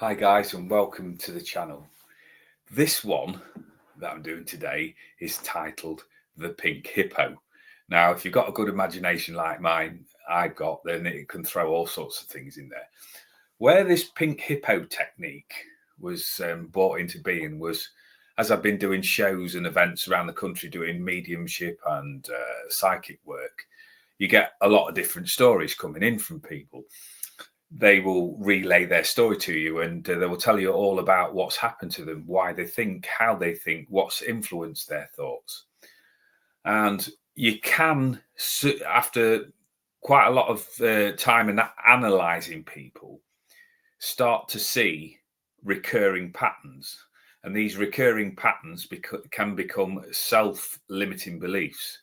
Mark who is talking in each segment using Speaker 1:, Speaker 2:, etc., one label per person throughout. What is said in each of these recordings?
Speaker 1: Hi guys, and welcome to the channel. This one that I'm doing today is titled The Pink Hippo. Now, if you've got a good imagination like mine, I've got, then it can throw all sorts of things in there. Where this pink hippo technique was brought into being was as I've been doing shows and events around the country doing mediumship and psychic work, you get a lot of different stories coming in from people. They will relay their story to you, and they will tell you all about what's happened to them, why they think, how they think, what's influenced their thoughts. And you can, after quite a lot of time and analyzing people, start to see recurring patterns. And these recurring patterns can become self-limiting beliefs.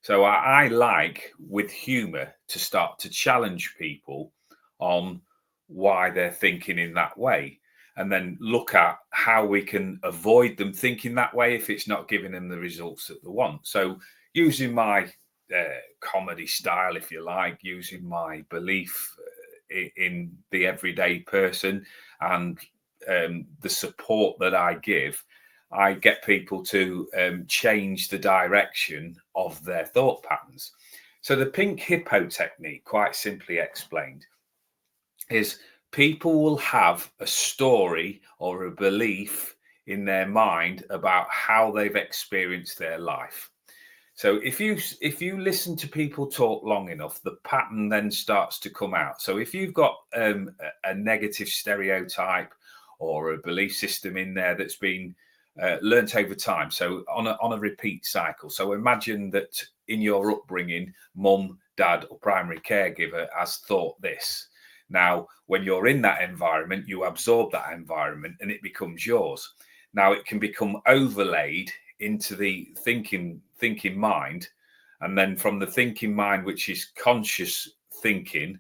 Speaker 1: So I like, with humor, to start to challenge people on why they're thinking in that way, and then look at how we can avoid them thinking that way if it's not giving them the results that they want. So using my comedy style, if you like, using my belief in the everyday person and the support that I give, I get people to change the direction of their thought patterns. So the pink hippo technique, quite simply explained, is people will have a story or a belief in their mind about how they've experienced their life. So if you listen to people talk long enough, the pattern then starts to come out. So if you've got a negative stereotype or a belief system in there that's been learnt over time, so on a repeat cycle. So imagine that in your upbringing, mum, dad, or primary caregiver has thought this. Now, when you're in that environment, you absorb that environment and it becomes yours. Now, it can become overlaid into the thinking mind, and then from the thinking mind, which is conscious thinking,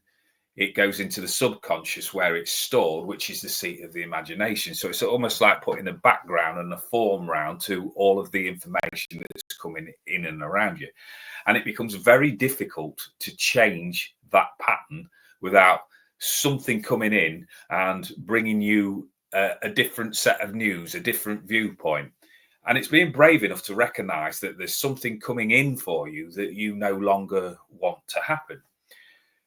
Speaker 1: it goes into the subconscious where it's stored, which is the seat of the imagination. So it's almost like putting a background and a foreground to all of the information that's coming in and around you. And it becomes very difficult to change that pattern without something coming in and bringing you a different set of news, a different viewpoint. And it's being brave enough to recognize that there's something coming in for you that you no longer want to happen.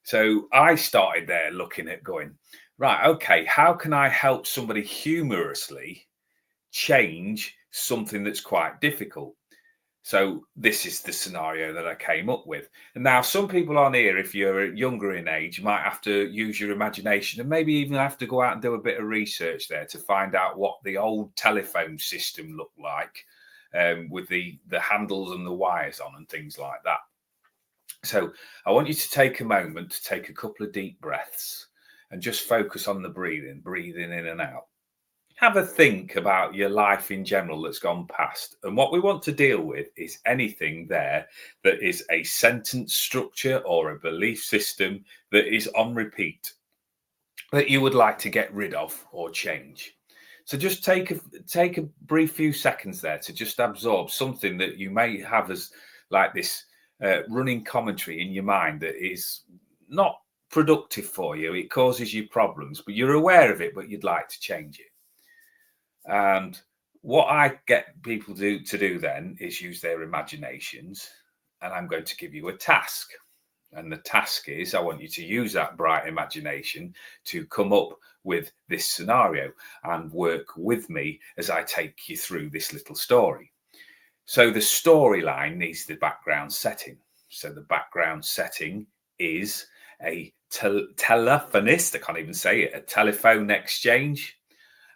Speaker 1: So I started there looking at going, right, okay, how can I help somebody humorously change something that's quite difficult? So this is the scenario that I came up with. And now some people on here, if you're younger in age, you might have to use your imagination and maybe even have to go out and do a bit of research there to find out what the old telephone system looked like, with the handles and the wires on and things like that. So I want you to take a moment to take a couple of deep breaths and just focus on the breathing in and out. Have a think about your life in general that's gone past. And what we want to deal with is anything there that is a sentence structure or a belief system that is on repeat that you would like to get rid of or change. So just take a brief few seconds there to just absorb something that you may have as like this running commentary in your mind that is not productive for you. It causes you problems, but you're aware of it, but you'd like to change it. And what I get people to do then is use their imaginations, and I'm going to give you a task. And the task is I want you to use that bright imagination to come up with this scenario and work with me as I take you through this little story. So the storyline needs the background setting. So the background setting is a telephonist, I can't even say it, a telephone exchange.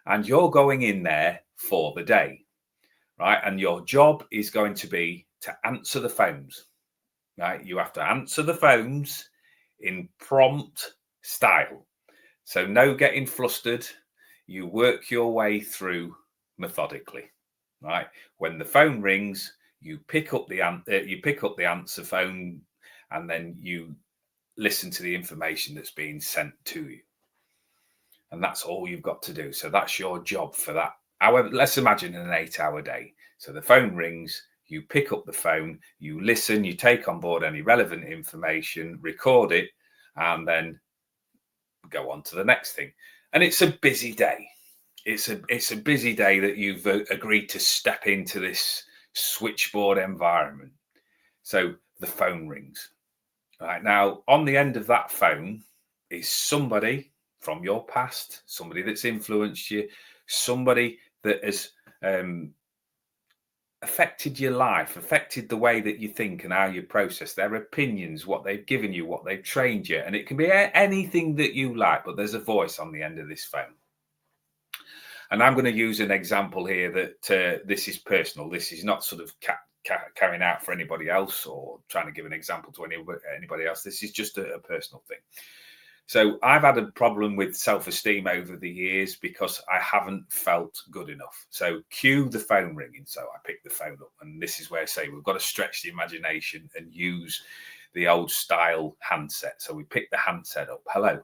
Speaker 1: And you're going in there for the day, right? And your job is going to be to answer the phones, right? You have to answer the phones in prompt style. So no getting flustered. You work your way through methodically, right? When the phone rings, you pick up the answer phone, and then you listen to the information that's being sent to you. And that's all you've got to do. So that's your job for that. However, let's imagine an 8-hour day. So the phone rings, you pick up the phone, you listen, you take on board any relevant information, record it, and then go on to the next thing. And it's a busy day. It's a busy day that you've agreed to step into this switchboard environment. So the phone rings. Right now, on the end of that phone is somebody from your past, somebody that's influenced you, somebody that has affected your life, affected the way that you think and how you process their opinions, what they've given you, what they've trained you. And it can be anything that you like, but there's a voice on the end of this phone. And I'm going to use an example here that this is personal. This is not sort of carrying out for anybody else or trying to give an example to anybody else. This is just a personal thing. So I've had a problem with self-esteem over the years because I haven't felt good enough. So cue the phone ringing. So I pick the phone up, and this is where I say we've got to stretch the imagination and use the old style handset. So we pick the handset up. Hello.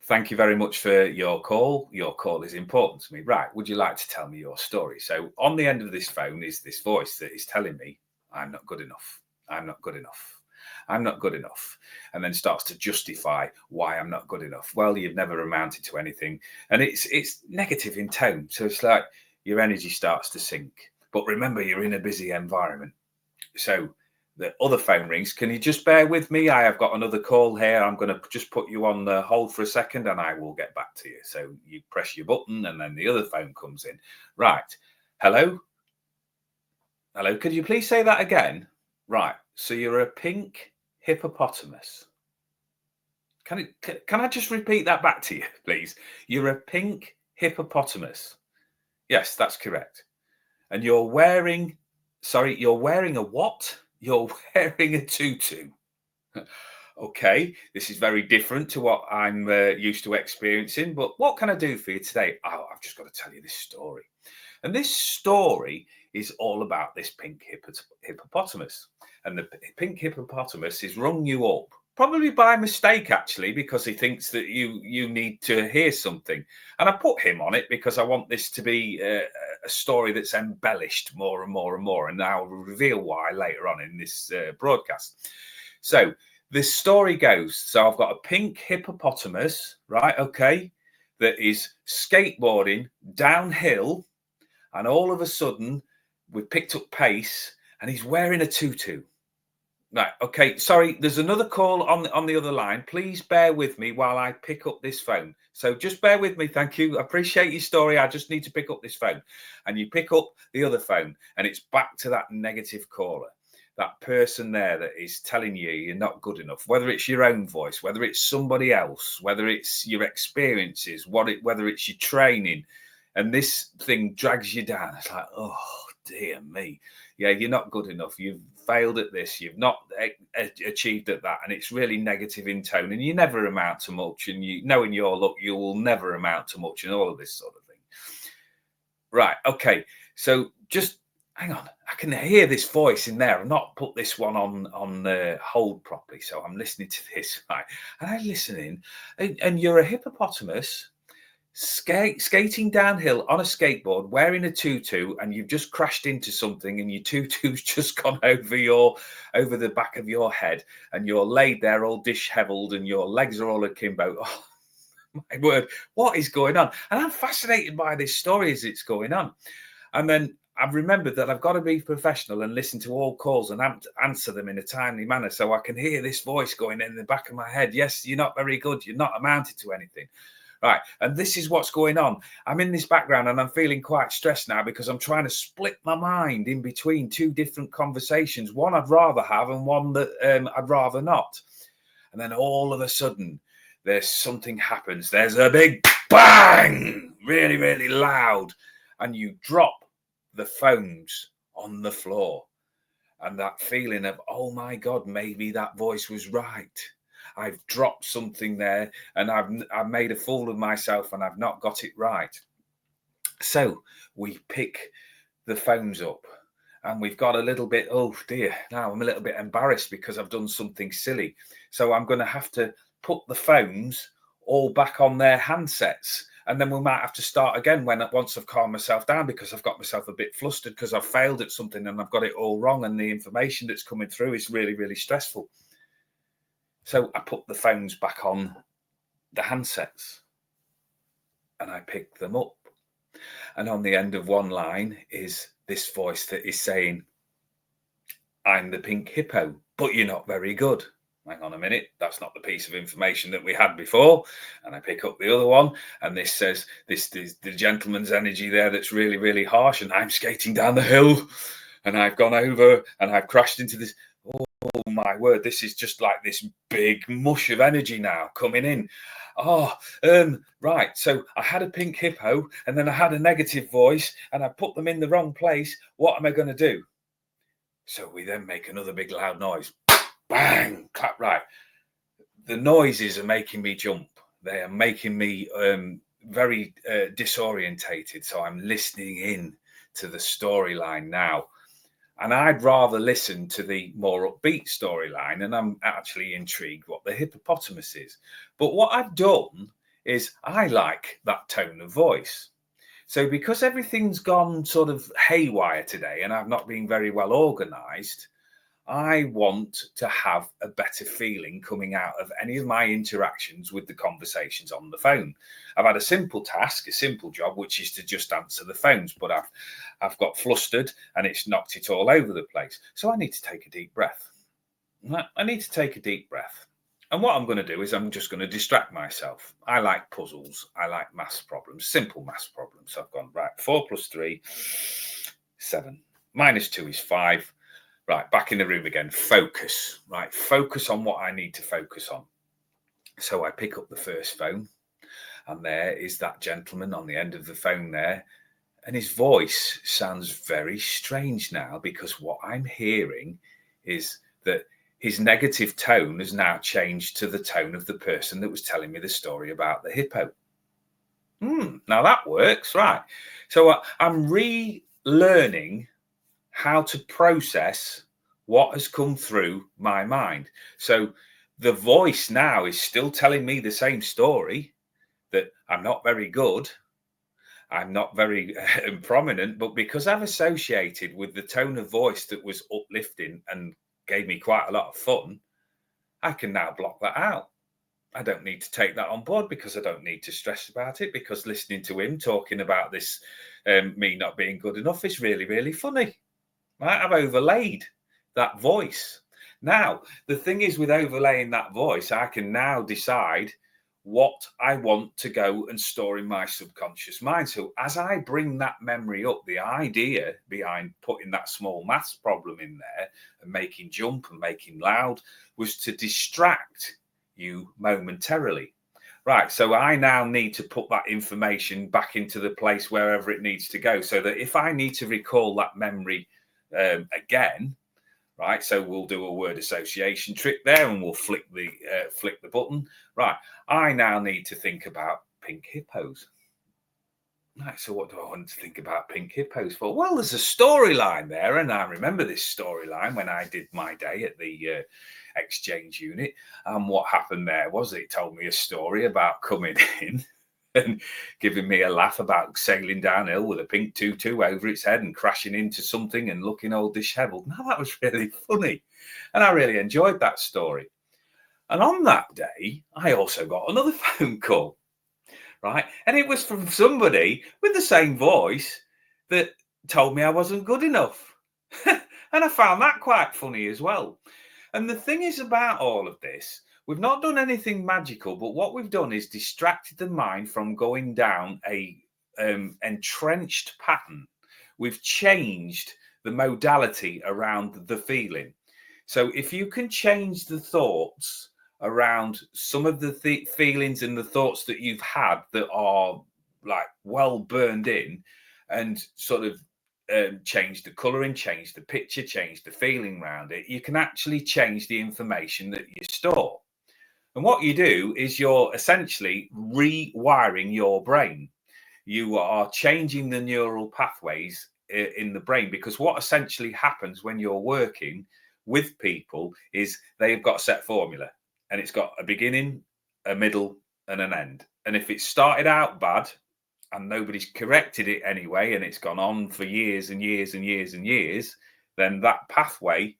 Speaker 1: Thank you very much for your call. Your call is important to me. Right. Would you like to tell me your story? So on the end of this phone is this voice that is telling me I'm not good enough. I'm not good enough. I'm not good enough. And then starts to justify why I'm not good enough. Well, you've never amounted to anything. And it's negative in tone. So it's like your energy starts to sink. But remember, you're in a busy environment. So the other phone rings. Can you just bear with me? I have got another call here. I'm going to just put you on the hold for a second and I will get back to you. So you press your button and then the other phone comes in. Right. Hello? Hello. Could you please say that again? Right. So you're a pink hippopotamus. Can I just repeat that back to you, please? You're a pink hippopotamus. Yes, that's correct. And you're wearing a what? You're wearing a tutu. Okay, this is very different to what I'm used to experiencing, but what can I do for you today? Oh, I've just got to tell you this story. And this story is all about this pink hippopotamus. And the pink hippopotamus has rung you up, probably by mistake, actually, because he thinks that you need to hear something. And I put him on it because I want this to be a story that's embellished more and more and more. And I'll reveal why later on in this broadcast. So this story goes, so I've got a pink hippopotamus, right? Okay, that is skateboarding downhill. And all of a sudden, we've picked up pace and he's wearing a tutu. Right. Okay. Sorry. There's another call on the other line. Please bear with me while I pick up this phone. So just bear with me. Thank you. I appreciate your story. I just need to pick up this phone. And you pick up the other phone and it's back to that negative caller, that person there that is telling you you're not good enough, whether it's your own voice, whether it's somebody else, whether it's your experiences, whether it's your training. And this thing drags you down. It's like, oh, dear me. Yeah, you're not good enough. You've failed at this. You've not achieved at that. And it's really negative in tone. And you never amount to much. And you know in your luck, you will never amount to much and all of this sort of thing. Right. Okay. So just hang on. I can hear this voice in there. I've not put this one on the hold properly. So I'm listening to this. Right. And I'm listening. And you're a hippopotamus skating downhill on a skateboard wearing a tutu, and you've just crashed into something and your tutu's just gone over the back of your head and you're laid there all disheveled and your legs are all akimbo. Oh my word, what is going on? And I'm fascinated by this story as it's going on. And then I've remembered that I've got to be professional and listen to all calls and answer them in a timely manner so I can hear this voice going in the back of my head. Yes, you're not very good. You're not amounted to anything. Right. And this is what's going on. I'm in this background and I'm feeling quite stressed now because I'm trying to split my mind in between two different conversations. One I'd rather have and one that I'd rather not. And then all of a sudden, there's something happens. There's a big bang, really, really loud. And you drop the phones on the floor. And that feeling of, oh my God, maybe that voice was right. I've dropped something there and I've made a fool of myself and I've not got it right. So we pick the phones up and we've got a little bit, oh dear, now I'm a little bit embarrassed because I've done something silly. So I'm going to have to put the phones all back on their handsets. And then we might have to start again once I've calmed myself down because I've got myself a bit flustered because I've failed at something and I've got it all wrong and the information that's coming through is really, really stressful. So I put the phones back on the handsets and I pick them up. And on the end of one line is this voice that is saying, I'm the pink hippo, but you're not very good. Hang on a minute, that's not the piece of information that we had before. And I pick up the other one, and this says, this is the gentleman's energy there that's really, really harsh, and I'm skating down the hill, and I've gone over, and I've crashed into this. Oh my word, this is just like this big mush of energy now coming in. Right, so I had a pink hippo, and then I had a negative voice, and I put them in the wrong place. What am I going to do? So we then make another big loud noise. Bang! Clap. Right. The noises are making me jump. They are making me very disorientated. So I'm listening in to the storyline now. And I'd rather listen to the more upbeat storyline. And I'm actually intrigued what the hippopotamus is. But what I've done is I like that tone of voice. So because everything's gone sort of haywire today and I've not been very well organized, I want to have a better feeling coming out of any of my interactions with the conversations on the phone. I've had a simple task, a simple job, which is to just answer the phones, but I've got flustered and it's knocked it all over the place. So I need to take a deep breath. I need to take a deep breath. And what I'm going to do is I'm just going to distract myself. I like puzzles. I like maths problems, simple maths problems. So I've gone, right, 4 + 3, 7. -2 is 5. Right, back in the room again. Focus. Right, focus on what I need to focus on. So I pick up the first phone, and there is that gentleman on the end of the phone there. And his voice sounds very strange now, because what I'm hearing is that his negative tone has now changed to the tone of the person that was telling me the story about the hippo. Now that works, right? So I'm relearning how to process what has come through my mind. So the voice now is still telling me the same story, that I'm not very good, I'm not very prominent, but because I've associated with the tone of voice that was uplifting and gave me quite a lot of fun, I can now block that out. I don't need to take that on board, because I don't need to stress about it, because listening to him talking about this, me not being good enough, is really, really funny. Right? I've overlaid that voice. Now, the thing is, with overlaying that voice, I can now decide what I want to go and store in my subconscious mind. So as I bring that memory up, the idea behind putting that small maths problem in there and making jump and making loud was to distract you momentarily. Right, so I now need to put that information back into the place wherever it needs to go, so that if I need to recall that memory again, right, so we'll do a word association trick there, and we'll flick the button. Right, I now need to think about pink hippos. Right, so what do I want to think about pink hippos for? Well, there's a storyline there, and I remember this storyline when I did my day at the exchange unit. And what happened there was, it told me a story about coming in and giving me a laugh about sailing downhill with a pink tutu over its head and crashing into something and looking all dishevelled. Now, that was really funny, and I really enjoyed that story. And on that day, I also got another phone call, right? And it was from somebody with the same voice that told me I wasn't good enough. And I found that quite funny as well. And the thing is about all of this, we've not done anything magical, but what we've done is distracted the mind from going down a entrenched pattern. We've changed the modality around the feeling. So if you can change the thoughts around some of the feelings and the thoughts that you've had that are like well burned in, and sort of change the colouring, change the picture, change the feeling around it, you can actually change the information that you store. And what you do is you're essentially rewiring your brain. You are changing the neural pathways in the brain, because what essentially happens when you're working with people is they've got a set formula, and it's got a beginning, a middle, and an end. And if it started out bad and nobody's corrected it anyway, and it's gone on for years and years and years and years, then that pathway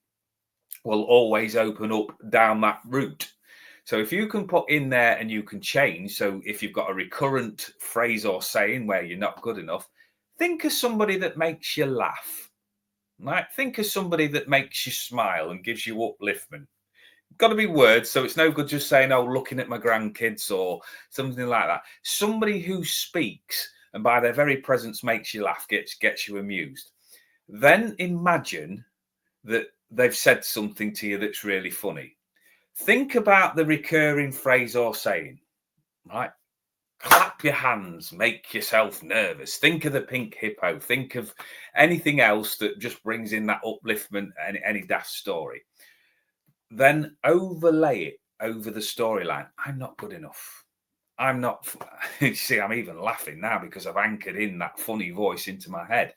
Speaker 1: will always open up down that route. So if you can put in there and you can change, so if you've got a recurrent phrase or saying where you're not good enough, think of somebody that makes you laugh. Right? Think of somebody that makes you smile and gives you upliftment. Got to be words, so it's no good just saying, "Oh, looking at my grandkids" or something like that. Somebody who speaks and by their very presence makes you laugh, gets you amused. Then imagine that they've said something to you that's really funny. Think about the recurring phrase or saying, right? Clap your hands, make yourself nervous. Think of the pink hippo. Think of anything else that just brings in that upliftment and any daft story. Then overlay it over the storyline. I'm not good enough. I'm not. You see, I'm even laughing now because I've anchored in that funny voice into my head.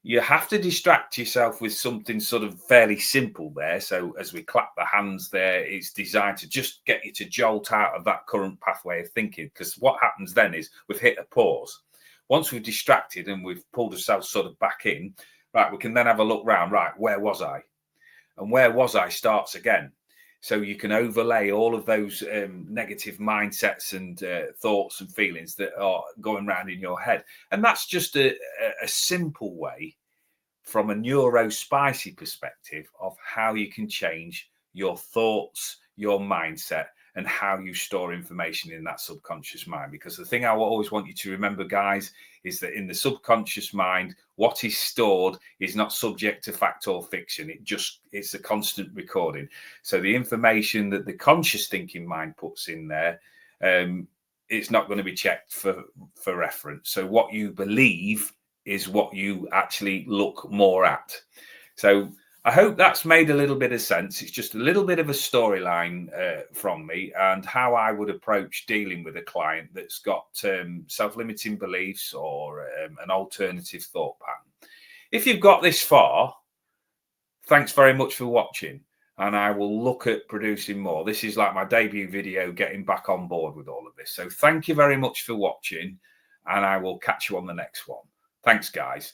Speaker 1: You have to distract yourself with something sort of fairly simple there. So as we clap the hands there, it's designed to just get you to jolt out of that current pathway of thinking. Because what happens then is we've hit a pause. Once we've distracted and we've pulled ourselves sort of back in, right, we can then have a look round, right, where was I? And where was I starts again. So you can overlay all of those negative mindsets and thoughts and feelings that are going around in your head. And that's just a simple way from a neurospicy perspective of how you can change your thoughts, your mindset, and how you store information in that subconscious mind. Because the thing I always want you to remember, guys, is that in the subconscious mind, what is stored is not subject to fact or fiction. It's a constant recording. So the information that the conscious thinking mind puts in there, it's not going to be checked for reference. So what you believe is what you actually look more at. So I hope that's made a little bit of sense. It's just a little bit of a storyline from me and how I would approach dealing with a client that's got self-limiting beliefs or an alternative thought pattern. If you've got this far, thanks very much for watching. And I will look at producing more. This is like my debut video, getting back on board with all of this. So thank you very much for watching, and I will catch you on the next one. Thanks, guys.